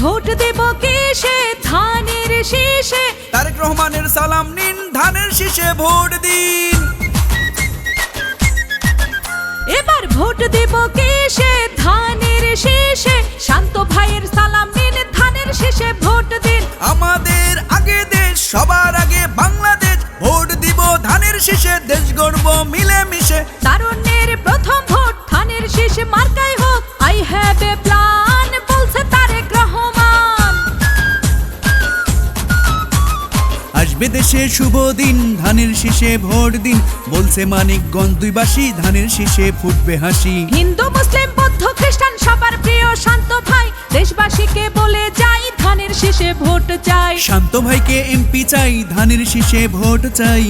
vote দেব কিসে ধানের শীষে তারেক রহমানের সালাম নিন ধানের শীষে ভোট দিন এবার ভোট দেব কিসে ধানের শীষে শান্ত ভাইয়ের সালাম নিন ধানের শীষে ভোট দিন আমাদের আগে দেশ সবার আগে বাংলাদেশ ভোট দিব ধানের শীষে দেশ গড়ব মিলেমিশে তারুণ্যের প্রথম ভোট ধানের শীষ মার্কাই হোক আই হ্যাভ এ প্ল্যান বলছে তারেক রহমান আসবে দেশে শুভ দিন ধানের শীষে ভোট দিন বলছে মানিকগঞ্জ দুইবাসী ধানের শীষে ফুটবে হাসি হিন্দু মুসলিম বৌদ্ধ খ্রিস্টান সবার প্রিয় শান্ত ভাই দেশবাসীকে বলে যাই ধানের শীষে ভোট চাই শান্ত ভাইকে এমপি চাই ধানের শীষে ভোট চাই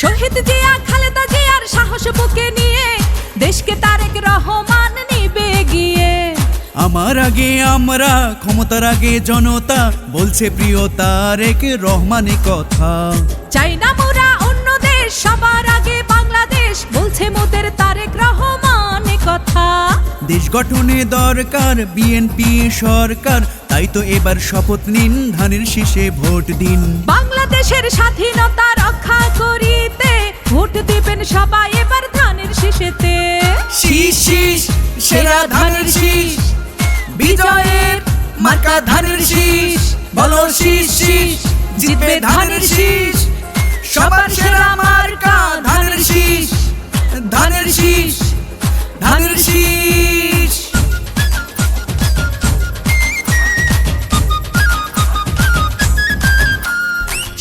শহীদ জিয়া খালেদা জিয়ার সাহস বুকে নিয়ে দেশকে তারেক রহমান নিবে গিয়ে আমার আগে আমরা ক্ষমতার আগে জনতা বলছে প্রিয় তারেক রহমানের কথা চাই না মোরা অন্য দেশ সবার আগে বাংলাদেশ বলছে মোদের তারেক রহমান কথা দেশ গঠনে দরকার বিএনপি সরকার তাই তো এবার শপথ নিন ধানের শীষে ভোট দিন বাংলাদেশের স্বাধীনতা রক্ষা করিতে ভোট দিবেন সবাই এবার ধানের শীষেতে শীষ শীষ সেরা ধানের শীষ বিজয়ের মার্কা ধানের শীষ বলো শীষ শীষ জিতবে ধানের শীষ সবার সেরা মার্কা ধানের শীষ ধানের শীষ ধানের শীষ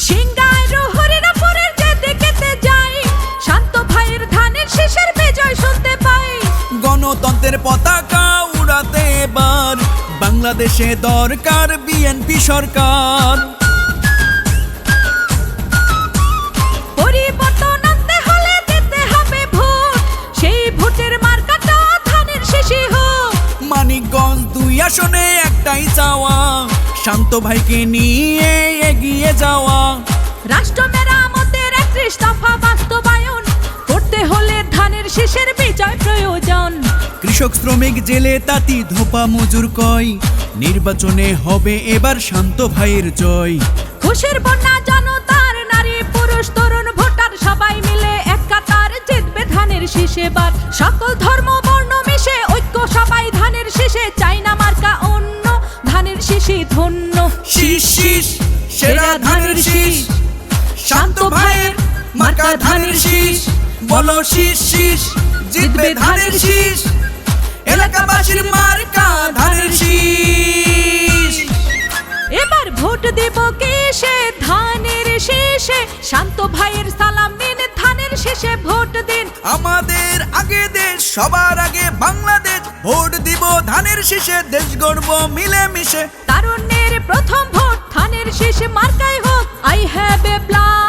সিংগাই হরিরাপুরের যেদিকেতে যাই শান্ত ভাইয়ের ধানের শীষের বিজয় শুনতে পাই গণতন্ত্রের পতাকা উড়াতে এবার বাংলাদেশে দরকার বিএনপি সরকার পরিবর্তন আনতে হলে দিতে হবে ভোট সেই ভোটের মার্কাটা ধানের শীষই হোক মানিকগঞ্জ দুই আসনে একটাই চাওয়া শান্ত ভাইকে নিয়ে এগিয়ে যাওয়া রাষ্ট্র মেরামতের ৩১ দফা বাস্তবায়ন করতে হলে ধানের শীষের বিজয় প্রয়োজন কৃষক শ্রমিক জেলে তাঁতি ধোপা মজুর কয় নির্বাচনে হবে এবার শান্ত ভাইয়ের জয় খুশির বন্যা জনতার নারী পুরুষ তরুণ ভোটার সবাই মিলে এক কাতার জিতবে ধানের শীষ এবার সকল ধর্ম বর্ণ মিশে ঐক্য সবাই ধানের শীষে চাই না মার্কা অন্য ধানের শীষই ধন্য শীষ শীষ সেরা ধানের শীষ শান্ত ভাইয়ের মার্কা ধানের শীষ বলো শীষ শীষ জিতবে ধানের শীষ এলাকাবাসীর মার্কা ধানের শীষ এবার ভোট দেব কিসে ধানের শীষে শান্ত ভাইয়ের সালাম নিন ধানের শীষে ভোট দিন আমাদের আগে দেশ সবার আগে বাংলাদেশ ভোট দিব ধানের শীষে দেশ গড়ব মিলেমিশে তারুণ্যের প্রথম ভোট ধানের শীষ মার্কাই হোক আই হ্যাভ এ প্ল্যান